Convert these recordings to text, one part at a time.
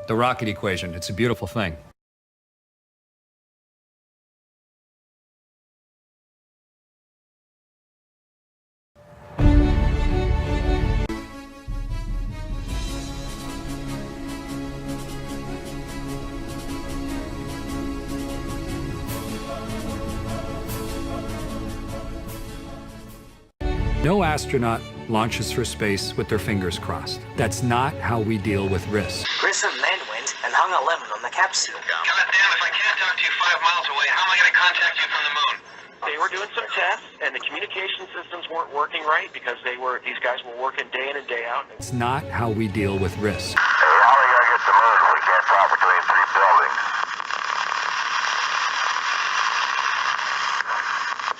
The rocket equation. It's a beautiful thing. No astronaut launches for space with their fingers crossed. That's not how we deal with risk. Grissom then went and hung a lemon on the capsule. God damn, if I can't talk to you 5 miles away, how am I going to contact you from the moon? They were doing some tests, and the communication systems weren't working right because these guys were working day in and day out. It's not how we deal with risk. Hey, how are we going to get to the moon if we can't talk between 3 buildings?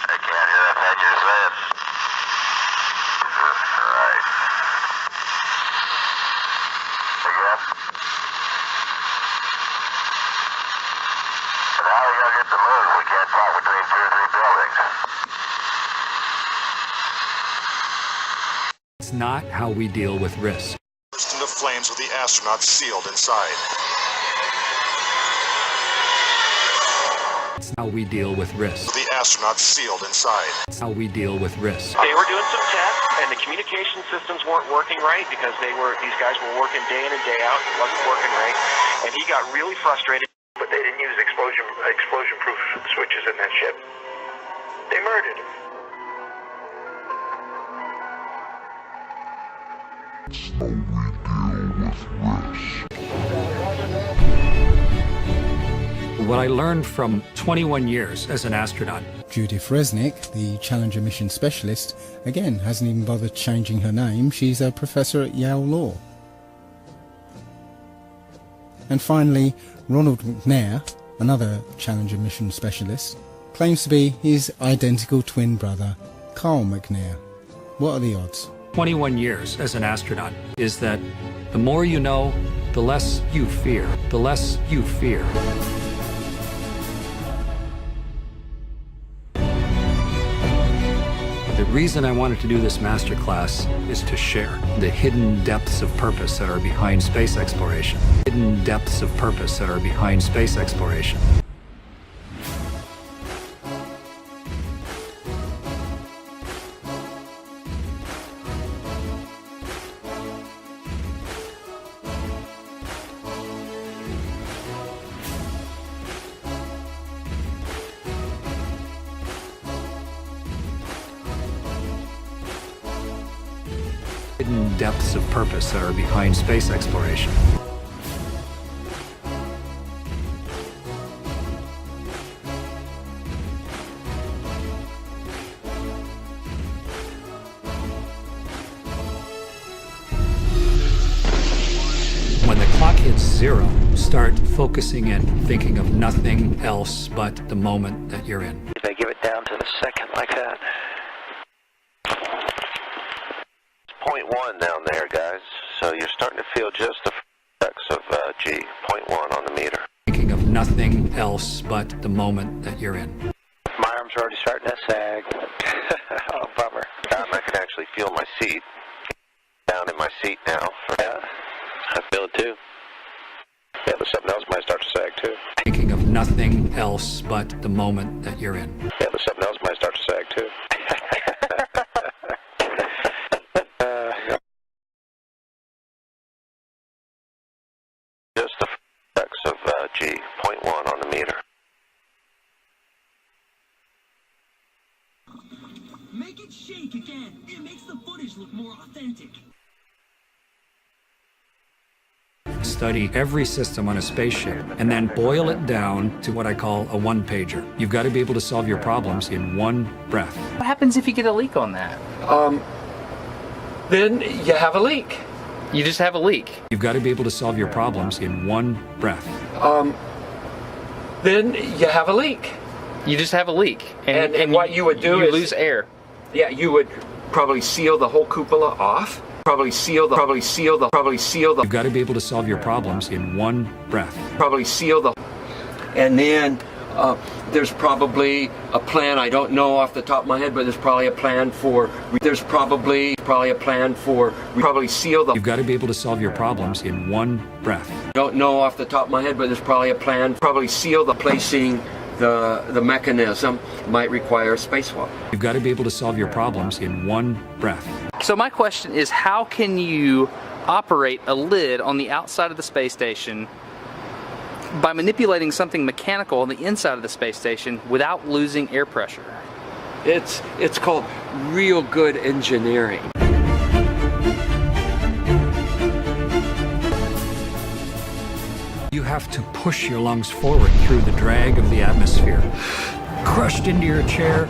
I can't hear a thing you're saying. Right. Again? But how are we going to get to the moon if we can't talk between 2 or 3 buildings? It's not how we deal with risk. Burst into flames with the astronauts sealed inside. It's how we deal with risk. The astronauts sealed inside. It's how we deal with risk. They were doing some tests, and the communication systems weren't working right because these guys were working day in and day out. It wasn't working right, and he got really frustrated. But they didn't use explosion-proof switches in that ship. They murdered him. What I learned from 21 years as an astronaut. Judith Resnick, the Challenger mission specialist, again hasn't even bothered changing her name. She's a professor at Yale Law. And finally, Ronald McNair, another Challenger mission specialist, claims to be his identical twin brother, Carl McNair. What are the odds? 21 years as an astronaut is that the more you know, the less you fear. The less you fear. The reason I wanted to do this masterclass is to share the hidden depths of purpose that are behind space exploration. Hidden depths of purpose that are behind space exploration. Hidden depths of purpose that are behind space exploration. When the clock hits 0, start focusing in, thinking of nothing else but the moment that you're in. They give it down to the second like that. 0.1 down there, guys. So you're starting to feel just the effects of G. 0.1 on the meter. Thinking of nothing else but the moment that you're in. My arms are already starting to sag. Oh, bummer. I can actually feel my seat. Down in my seat now. Yeah, I feel it too. Yeah, but something else might start to sag too. Thinking of nothing else but the moment that you're in. Yeah, but something else might start to sag too. Just the effects of G. 0.1 on the meter. Make it shake again. It makes the footage look more authentic. Study every system on a spaceship and then boil it down to what I call a one-pager. You've got to be able to solve your problems in one breath. What happens if you get a leak on that? Then you have a leak. You just have a leak. You've got to be able to solve your problems in one breath. Then you have a leak. You just have a leak. And what you would do you is... lose air. Yeah, you would probably seal the whole cupola off. Probably seal the... You've got to be able to solve your problems in one breath. Probably seal the... And then There's probably a plan, I don't know off the top of my head, but there's probably a plan for, probably seal the... You've got to be able to solve your problems in one breath. Don't know off the top of my head, but there's probably a plan, probably seal the placing the mechanism might require a spacewalk. You've got to be able to solve your problems in one breath. So my question is, how can you operate a lid on the outside of the space station by manipulating something mechanical on the inside of the space station without losing air pressure? It's called real good engineering. You have to push your lungs forward through the drag of the atmosphere. Crushed into your chair.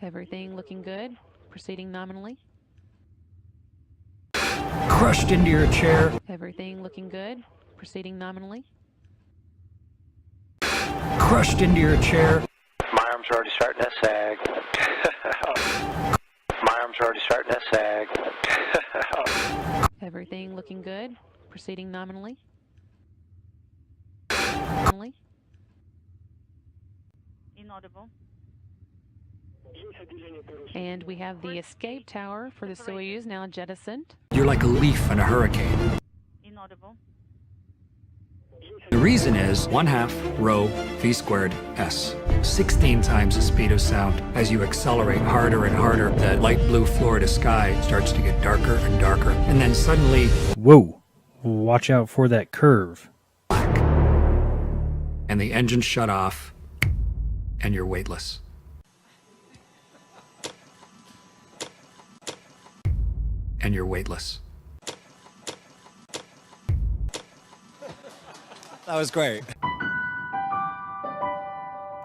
Everything looking good. Proceeding nominally. Crushed into your chair. Everything looking good. Proceeding nominally. Crushed into your chair. My arms are already starting to sag. My arms are already starting to sag. Everything looking good. Proceeding nominally. Inaudible. And we have the escape tower for the Soyuz now jettisoned. You're like a leaf in a hurricane. Inaudible. The reason is 1/2 rho v squared s. 16 times the speed of sound. As you accelerate harder and harder, the light blue Florida sky starts to get darker and darker. And then suddenly, whoa, watch out for that curve. Black. And the engines shut off, and you're weightless. And you're weightless. That was great.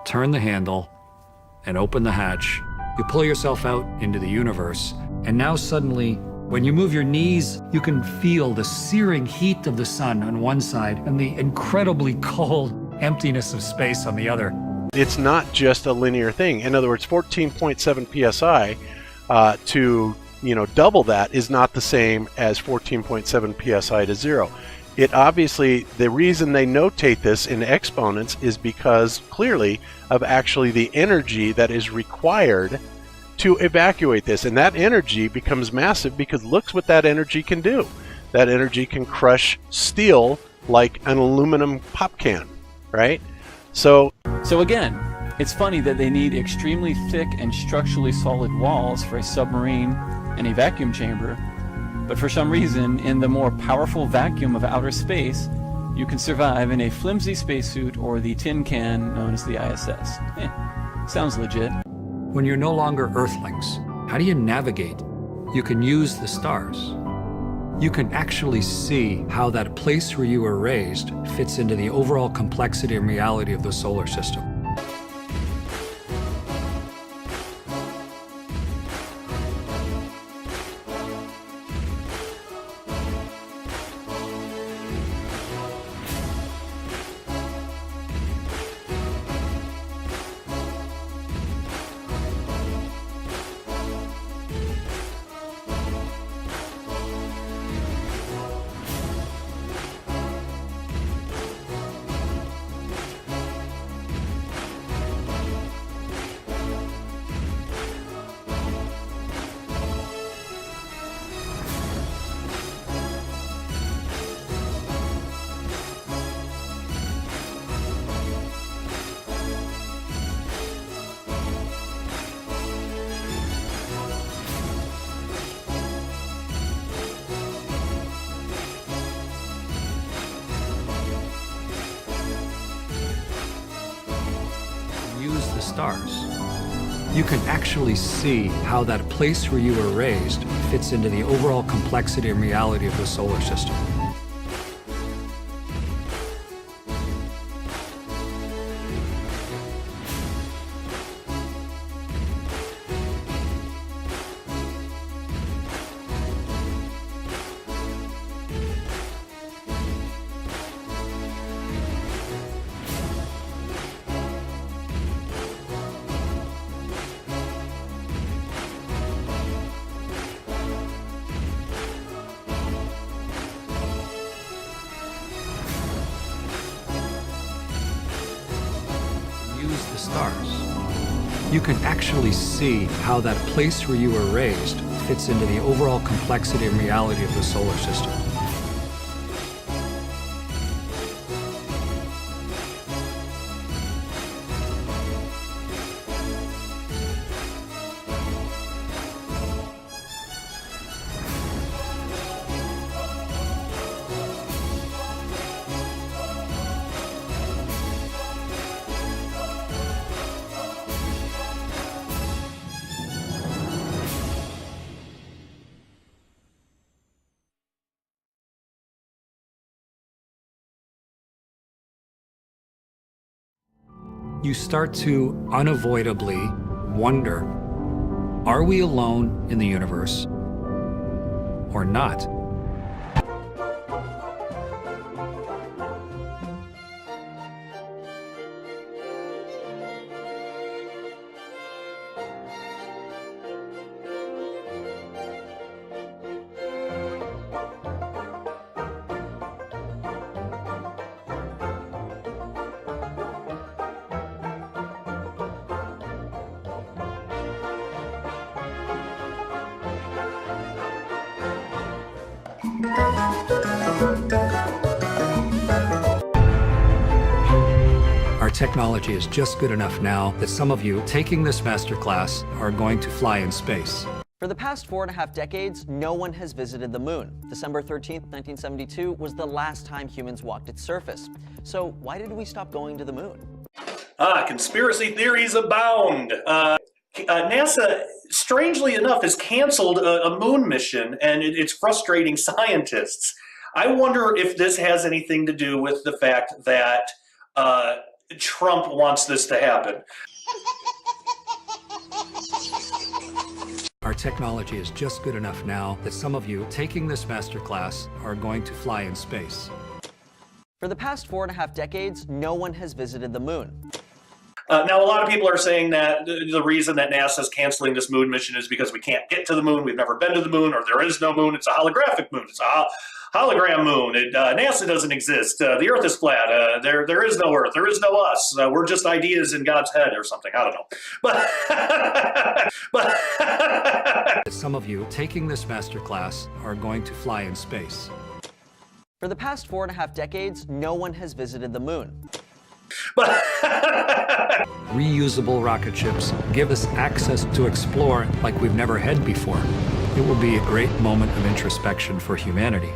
Turn the handle and open the hatch. You pull yourself out into the universe, and now suddenly, when you move your knees, you can feel the searing heat of the sun on one side and the incredibly cold emptiness of space on the other. It's not just a linear thing. In other words, 14.7 psi to double that is not the same as 14.7 psi to 0. It obviously, the reason they notate this in exponents is because clearly of actually the energy that is required to evacuate this. And that energy becomes massive because look what that energy can do. That energy can crush steel like an aluminum pop can, right? So again, it's funny that they need extremely thick and structurally solid walls for a submarine and a vacuum chamber. But for some reason, in the more powerful vacuum of outer space, you can survive in a flimsy spacesuit or the tin can known as the ISS. Sounds legit. When you're no longer Earthlings, how do you navigate? You can use the stars. You can actually see how that place where you were raised fits into the overall complexity and reality of the solar system. Use the stars. You can actually see how that place where you were raised fits into the overall complexity and reality of the solar system. stars. You can actually see how that place where you were raised fits into the overall complexity and reality of the solar system. You start to unavoidably wonder, are we alone in the universe or not? Our technology is just good enough now that some of you taking this MasterClass are going to fly in space. For the past 4.5 decades, no one has visited the moon. December 13th, 1972 was the last time humans walked its surface. So why did we stop going to the moon? Conspiracy theories abound. NASA, strangely enough, has canceled a moon mission, and it's frustrating scientists. I wonder if this has anything to do with the fact that Trump wants this to happen. Our technology is just good enough now that some of you taking this MasterClass are going to fly in space. For the past 4.5 decades, no one has visited the moon. Now, a lot of people are saying that the reason that NASA is canceling this moon mission is because we can't get to the moon. We've never been to the moon, or there is no moon. It's a holographic moon. It's a hologram moon. NASA doesn't exist. The Earth is flat. There is no Earth. There is no us. We're just ideas in God's head or something. I don't know. But Some of you taking this MasterClass are going to fly in space. For the past 4.5 decades, no one has visited the moon. Reusable rocket ships give us access to explore like we've never had before. It will be a great moment of introspection for humanity.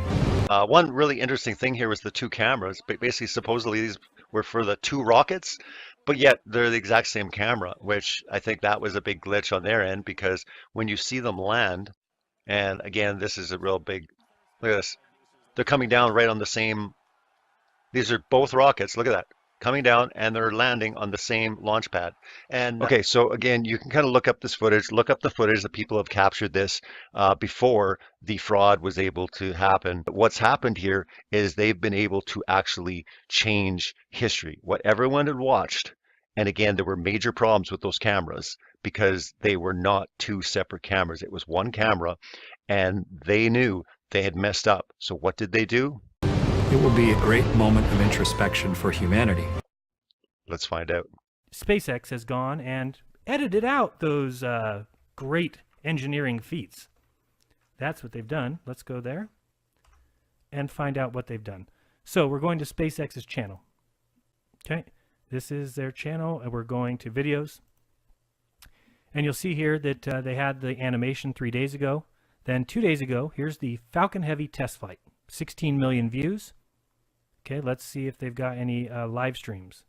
One really interesting thing here was the two cameras. But basically, supposedly these were for the two rockets, but yet they're the exact same camera, which I think that was a big glitch on their end, because when you see them land, and again, this is a real big, look at this. They're coming down right on the same, these are both rockets, look at that. Coming down, and they're landing on the same launch pad. And okay, so again, you can kind of look up this footage, look up the footage that people have captured this before the fraud was able to happen. But what's happened here is they've been able to actually change history. What everyone had watched, and again, there were major problems with those cameras because they were not two separate cameras. It was one camera, and they knew they had messed up. So what did they do? It will be a great moment of introspection for humanity. Let's find out. SpaceX has gone and edited out those great engineering feats. That's what they've done. Let's go there and find out what they've done. So we're going to SpaceX's channel. Okay, this is their channel, and we're going to videos. And you'll see here that they had the animation 3 days ago. Then 2 days ago, here's the Falcon Heavy test flight. 16 million views. Okay, let's see if they've got any live streams.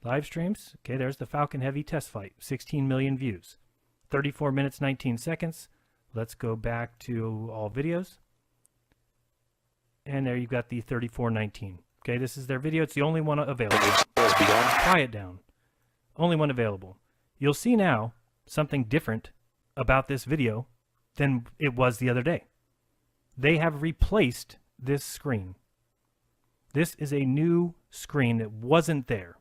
Live streams, okay, there's the Falcon Heavy test flight, 16 million views. 34 minutes, 19 seconds. Let's go back to all videos. And there you've got the 3419. Okay, this is their video. It's the only one available. Quiet down. Only one available. You'll see now something different about this video than it was the other day. They have replaced this screen. This is a new screen that wasn't there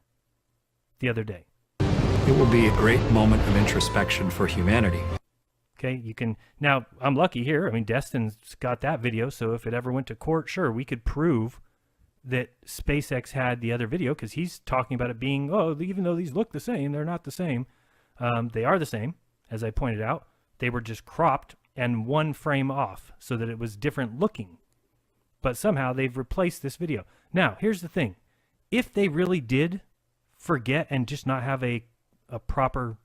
the other day. It will be a great moment of introspection for humanity. Okay, you can, now I'm lucky here. I mean, Destin's got that video, so if it ever went to court, sure, we could prove that SpaceX had the other video, because he's talking about it being, oh, even though these look the same, they're not the same. They are the same, as I pointed out. They were just cropped and one frame off so that it was different looking. But somehow they've replaced this video. Now, here's the thing. If they really did forget and just not have a proper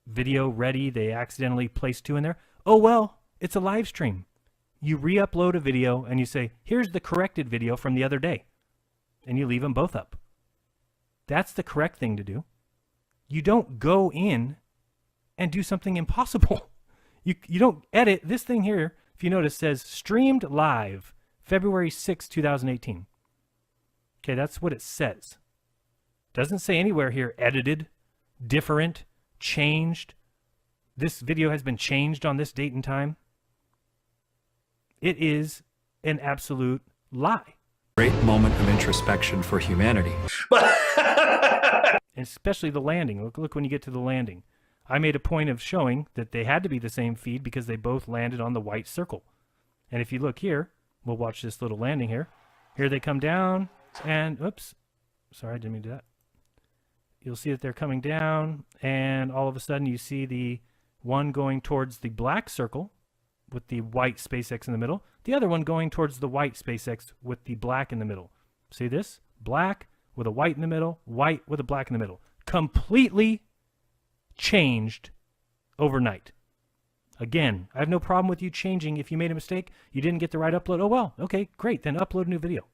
video ready, they accidentally placed 2 in there, oh well, it's a live stream. You re-upload a video and you say, here's the corrected video from the other day. And you leave them both up. That's the correct thing to do. You don't go in and do something impossible. You don't edit. This thing here, if you notice, says streamed live February 6, 2018. Okay, that's what it says. Doesn't say anywhere here edited, different, changed. This video has been changed on this date and time. It is an absolute lie. Great moment of introspection for humanity. Especially the landing. Look when you get to the landing. I made a point of showing that they had to be the same feed because they both landed on the white circle. And if you look here, we'll watch this little landing here. Here they come down and, oops, sorry, I didn't mean to do that. You'll see that they're coming down and all of a sudden you see the one going towards the black circle with the white SpaceX in the middle. The other one going towards the white SpaceX with the black in the middle. See this? Black with a white in the middle, white with a black in the middle. Completely changed overnight. Again, I have no problem with you changing. If you made a mistake, you didn't get the right upload. Oh, well, okay, great. Then upload a new video.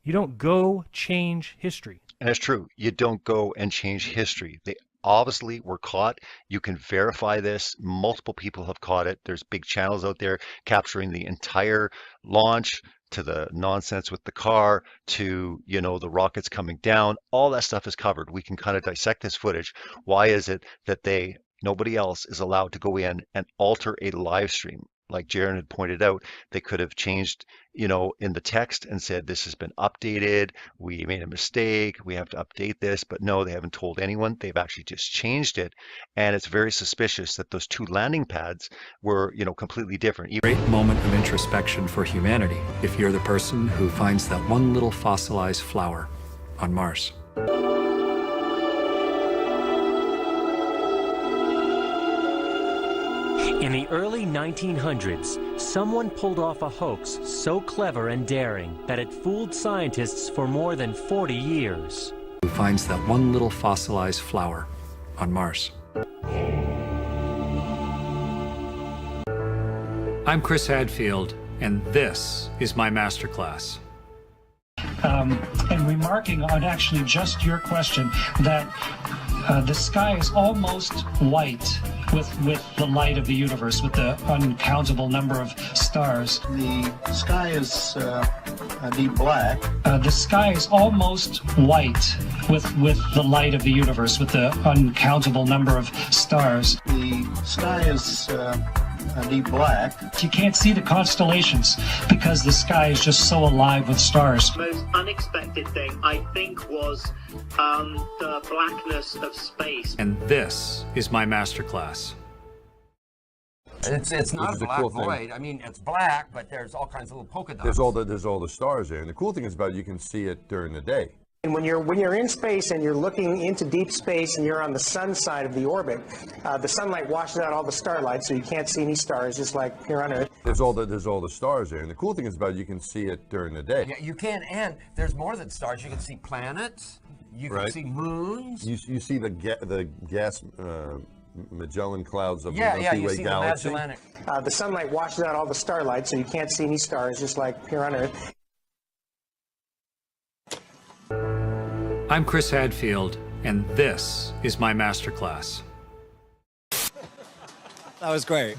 You don't go change history. And it's true. You don't go and change history. They obviously were caught. You can verify this. Multiple people have caught it. There's big channels out there capturing the entire launch, to the nonsense with the car, to, you know, the rockets coming down. All that stuff is covered. We can kind of dissect this footage. Why is it that nobody else is allowed to go in and alter a live stream? Like Jaron had pointed out, they could have changed, you know, in the text and said, this has been updated. We made a mistake. We have to update this. But no, they haven't told anyone. They've actually just changed it. And it's very suspicious that those 2 landing pads were, you know, completely different. Great moment of introspection for humanity if you're the person who finds that one little fossilized flower on Mars. In the early 1900s, someone pulled off a hoax so clever and daring that it fooled scientists for more than 40 years. Who finds that one little fossilized flower on Mars. I'm Chris Hadfield, and this is my MasterClass. And remarking on actually just your question, that the sky is almost white with the light of the universe, with the uncountable number of stars. The sky is deep black. The sky is almost white with the light of the universe, with the uncountable number of stars. The sky is deep black. You can't see the constellations because the sky is just so alive with stars. The most unexpected thing, I think, was the blackness of space. And this is my MasterClass. It's not a black cool void. I mean, it's black, but there's all kinds of little polka dots. There's all the stars there, and the cool thing is about it, you can see it during the day. And when you're in space and you're looking into deep space and you're on the sun side of the orbit, the sunlight washes out all the starlight, so you can't see any stars, just like here on Earth. There's all the stars there, and the cool thing is about it, you can see it during the day. Yeah, you can, and there's more than stars. You can see planets. You can see moons. You see the gas Magellan clouds of the Milky you Way see galaxy. The Magellanic. The sunlight washes out all the starlight, so you can't see any stars, just like here on Earth. I'm Chris Hadfield, and this is my MasterClass. That was great.